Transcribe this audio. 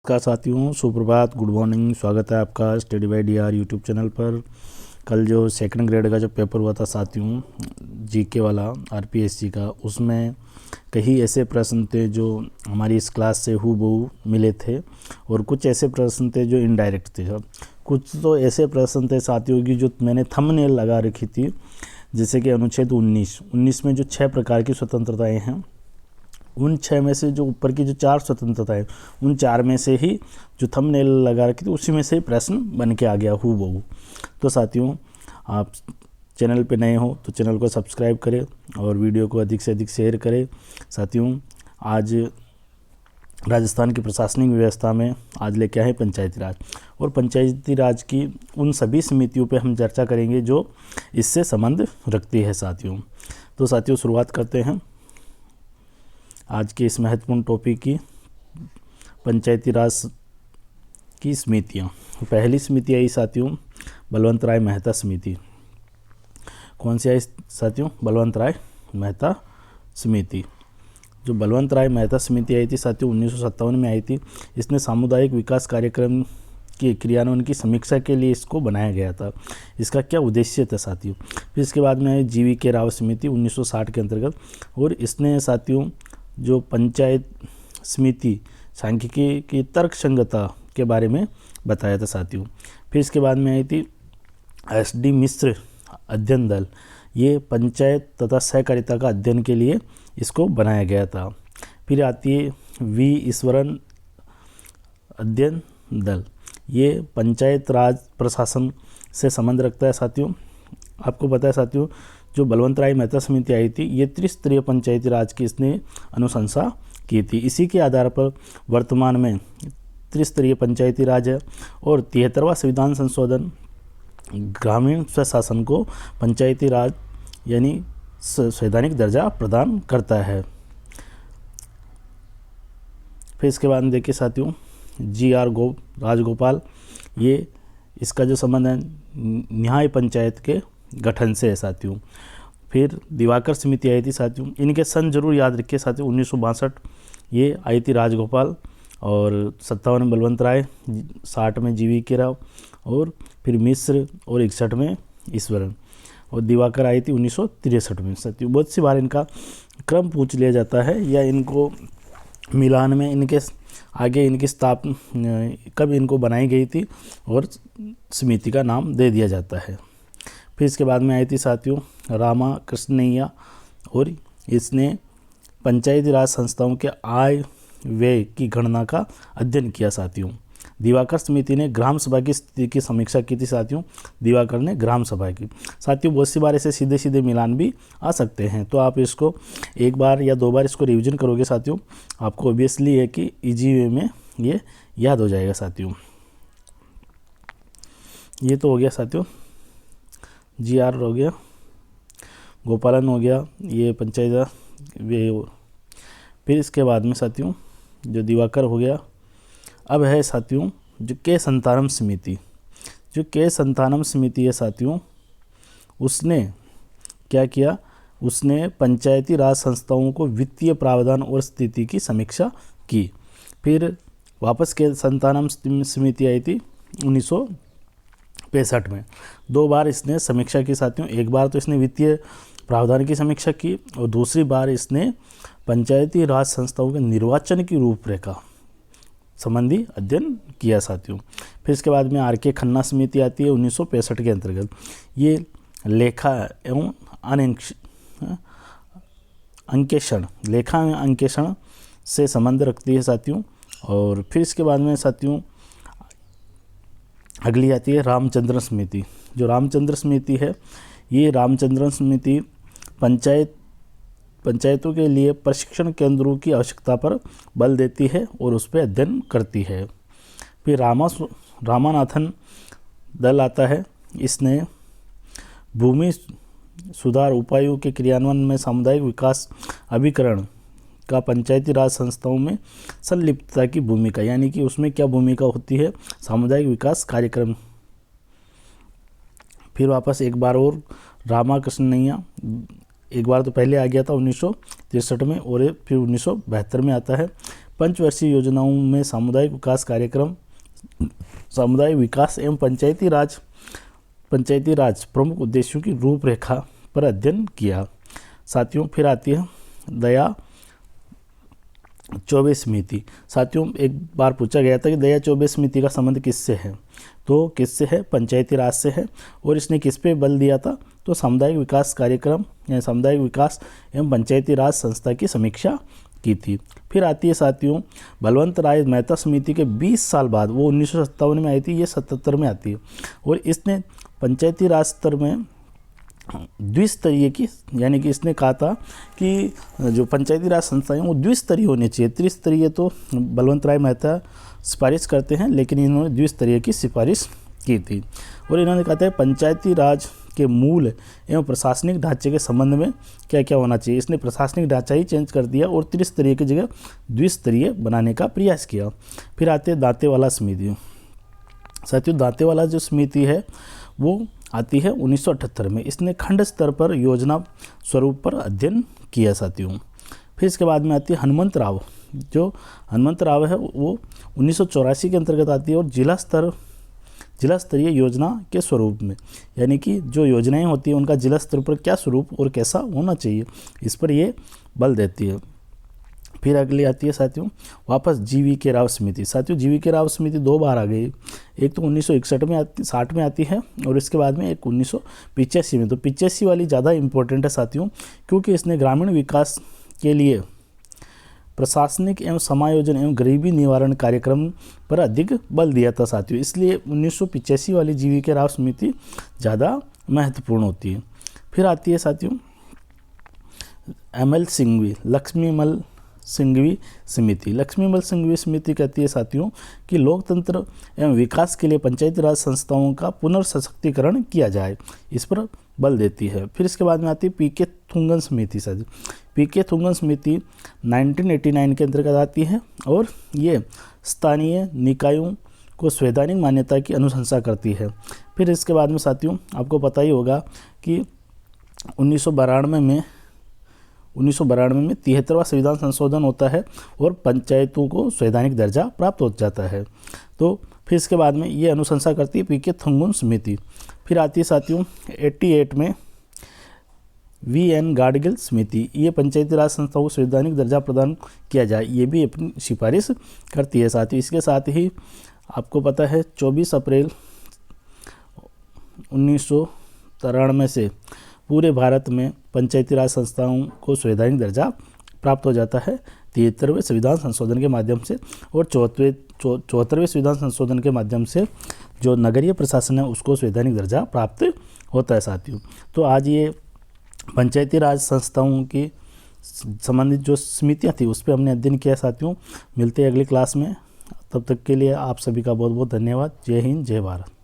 नमस्कार साथियों, सुप्रभात, गुड मॉर्निंग। स्वागत है आपका study by DR YouTube channel पर। कल जो सेकंड ग्रेड का जो पेपर हुआ था साथियों, जीके वाला आरपीएससी का, उसमें कई ऐसे प्रश्न थे जो हमारी इस क्लास से हूबहू मिले थे और कुछ ऐसे प्रश्न थे जो इनडायरेक्ट थे। कुछ तो ऐसे प्रश्न थे साथियों की जो मैंने थंबनेल लगा रखी थी, जैसे कि अनुच्छेद 19 में जो 6 प्रकार की स्वतंत्रताएँ हैं, उन 6 में से जो ऊपर की जो 4 स्वतंत्रताएं, उन 4 में से ही जो थंबनेल लगा रखी थी उसी में से ही प्रश्न बन के आ गया हूबहू। तो साथियों, आप चैनल पे नए हो तो चैनल को सब्सक्राइब करें और वीडियो को अधिक से अधिक शेयर करें। साथियों, आज राजस्थान की प्रशासनिक व्यवस्था में आज लेके आए पंचायती राज, और पंचायती राज की उन सभी समितियों पे हम चर्चा करेंगे जो इससे संबंध रखती है साथियों। तो साथियों, शुरुआत करते हैं आज के इस महत्वपूर्ण टॉपिक की, पंचायती राज की समितियाँ। पहली समिति आई साथियों बलवंत राय मेहता समिति। कौन सी आई साथियों? बलवंत राय मेहता समिति। जो बलवंत राय मेहता समिति आई थी साथियों 1957 में आई थी। इसने सामुदायिक विकास कार्यक्रम के क्रियान्वयन की समीक्षा के लिए इसको बनाया गया था। इसका क्या उद्देश्य था साथियों? फिर इसके बाद में आई जीवी के राव समिति 1960 के अंतर्गत, और इसने साथियों जो पंचायत समिति सांख्यिकी की तर्क संगतता के बारे में बताया था साथियों। फिर इसके बाद में आई थी एस.डी. मिश्र अध्ययन दल। ये पंचायत तथा सहकारिता का अध्ययन के लिए इसको बनाया गया था। फिर आती है वी. ईश्वरन अध्ययन दल। ये पंचायत राज प्रशासन से संबंध रखता है साथियों। आपको पता है साथियों, जो बलवंत राय मेहता समिति आई थी, ये त्रिस्तरीय पंचायती राज की इसने अनुशंसा की थी। इसी के आधार पर वर्तमान में त्रिस्तरीय पंचायती राज है, और 73वां संविधान संशोधन ग्रामीण स्वशासन को पंचायती राज यानी संवैधानिक दर्जा प्रदान करता है। फिर इसके बाद देखिए साथियों जी.आर. राजगोपाल, ये इसका जो संबंध है न्याय पंचायत के गठन से है साथियों। फिर दिवाकर समिति आई थी साथियों। इनके सन जरूर याद रखिए साथियों, 1962 ये आई थी राजगोपाल, और 57 में बलवंत राय, 60 में जीवी के राव, और फिर मिश्र, और 61 में ईश्वरन, और दिवाकर आई थी 1963 में साथियों। बहुत सी बार इनका क्रम पूछ लिया जाता है, या इनको मिलान में इनके आगे इनकी स्थापना कब इनको बनाई गई थी और समिति का नाम दे दिया जाता है। फिर इसके बाद में आई थी साथियों रामा कृष्णैया, और इसने पंचायती राज संस्थाओं के आय व्यय की गणना का अध्ययन किया साथियों। दिवाकर समिति ने ग्राम सभा की स्थिति की समीक्षा की थी साथियों। दिवाकर ने ग्राम सभा की। साथियों, बहुत सी बार ऐसे सीधे सीधे मिलान भी आ सकते हैं, तो आप इसको एक बार या दो बार इसको रिवीजन करोगे साथियों, आपको ऑब्वियसली है कि इजी वे में ये याद हो जाएगा साथियों। ये तो हो गया साथियों, जी.आर. हो गया, गोपालन हो गया, ये पंचायत वे। फिर इसके बाद में साथियों जो दिवाकर हो गया, अब है साथियों जो के संतानम समिति। जो के संतानम समिति है साथियों, उसने क्या किया? उसने पंचायती राज संस्थाओं को वित्तीय प्रावधान और स्थिति की समीक्षा की। फिर वापस के संतानम समिति आई थी 1965 में। 2 बार इसने समीक्षा की साथियों। एक बार तो इसने वित्तीय प्रावधान की समीक्षा की, और दूसरी बार इसने पंचायती राज संस्थाओं के निर्वाचन की रूपरेखा संबंधी अध्ययन किया साथियों। फिर इसके बाद में आर.के. खन्ना समिति आती है 1965 के अंतर्गत। ये लेखा एवं अंकेक्षण, लेखा एवं अंकेक्षण से संबंध रखती है साथियों। और फिर इसके बाद में साथियों अगली आती है रामचंद्र समिति। जो रामचंद्र समिति है, ये रामचंद्रन समिति पंचायतों के लिए प्रशिक्षण केंद्रों की आवश्यकता पर बल देती है और उस पर अध्ययन करती है। फिर रामानाथन दल आता है। इसने भूमि सुधार उपायों के क्रियान्वयन में सामुदायिक विकास अभिकरण का पंचायती राज संस्थाओं में संलिप्तता की भूमिका, यानी कि उसमें क्या भूमिका होती है, सामुदायिक विकास कार्यक्रम। फिर वापस एक बार और रामाकृष्णैया, एक बार तो पहले आ गया था 1963 में, और फिर 1972 में आता है पंचवर्षीय योजनाओं में सामुदायिक विकास कार्यक्रम, सामुदायिक विकास एवं पंचायती राज प्रमुख उद्देश्यों की रूपरेखा पर अध्ययन किया। साथियों फिर आती है दया चौबे समिति। साथियों एक बार पूछा गया था कि दया चौबे समिति का संबंध किससे है, तो किससे है, पंचायती राज से है। और इसने किस पे बल दिया था, तो सामुदायिक विकास कार्यक्रम या सामुदायिक विकास एवं पंचायती राज संस्था की समीक्षा की थी। फिर आती है साथियों बलवंत राय मेहता समिति के 20 साल बाद, वो 1957 में आई थी, ये 77 में आती है। और इसने पंचायती राज स्तर में द्विस्तरीय की, यानी कि इसने कहा था कि जो पंचायती राज संस्थाएं वो द्विस्तरीय होनी चाहिए। त्रिस्तरीय तो बलवंत राय मेहता सिफारिश करते हैं, लेकिन इन्होंने द्विस्तरीय की सिफारिश की थी। और इन्होंने कहा था पंचायती राज के मूल एवं प्रशासनिक ढांचे के संबंध में क्या क्या होना चाहिए। इसने प्रशासनिक ढांचा ही चेंज कर दिया और त्रिस्तरीय की जगह द्विस्तरीय बनाने का प्रयास किया। फिर आते दांतेवाला समिति। साथियों दांतेवाला जो समिति है वो आती है 1978 में। इसने खंड स्तर पर योजना स्वरूप पर अध्ययन किया साथियों। फिर इसके बाद में आती है हनुमंत राव। जो हनुमंत राव है वो 1984 के अंतर्गत आती है और जिला स्तरीय योजना के स्वरूप में, यानी कि जो योजनाएं होती हैं उनका जिला स्तर पर क्या स्वरूप और कैसा होना चाहिए, इस पर ये बल देती है। फिर अगली आती है साथियों वापस GV.K. राव समिति। साथियों GV.K. राव समिति 2 बार आ गई, एक तो 1961 में 60 में आती है और इसके बाद में एक 1985 में। तो 85 वाली ज़्यादा इम्पोर्टेंट है साथियों, क्योंकि इसने ग्रामीण विकास के लिए प्रशासनिक एवं समायोजन एवं गरीबी निवारण कार्यक्रम पर अधिक बल दिया था साथियों, इसलिए 1985 वाली GV.K. राव समिति ज़्यादा महत्वपूर्ण होती है। फिर आती है साथियों ML सिंघवी लक्ष्मीमल सिंघवी समिति। लक्ष्मीमल सिंघवी समिति कहती है साथियों कि लोकतंत्र एवं विकास के लिए पंचायती राज संस्थाओं का पुनर्सशक्तिकरण किया जाए, इस पर बल देती है। फिर इसके बाद में आती है PK थुंगन समिति। साथियों PK थुंगन समिति 1989 के अंतर्गत आती है और ये स्थानीय निकायों को संवैधानिक मान्यता की अनुशंसा करती है। फिर इसके बाद में साथियों आपको पता ही होगा कि 1992 में 73वां संविधान संशोधन होता है और पंचायतों को संवैधानिक दर्जा प्राप्त हो जाता है। तो फिर इसके बाद में ये अनुशंसा करती है PK थुंगन समिति। फिर आती है साथियों 88 में VN गाडगिल समिति। ये पंचायती राज संस्थाओं को संवैधानिक दर्जा प्रदान किया जाए, ये भी अपनी सिफारिश करती है साथियों। इसके साथ ही आपको पता है 24 अप्रैल 1993 से पूरे भारत में पंचायती राज संस्थाओं को संवैधानिक दर्जा प्राप्त हो जाता है 73वें संविधान संशोधन के माध्यम से, और 74वें संविधान संशोधन के माध्यम से जो नगरीय प्रशासन है उसको संवैधानिक दर्जा प्राप्त होता है साथियों। तो आज ये पंचायती राज संस्थाओं की संबंधित जो समितियाँ थी उस पर हमने अध्ययन किया साथियों। मिलते हैं अगली क्लास में, तब तक के लिए आप सभी का बहुत बहुत धन्यवाद। जय हिंद, जय भारत।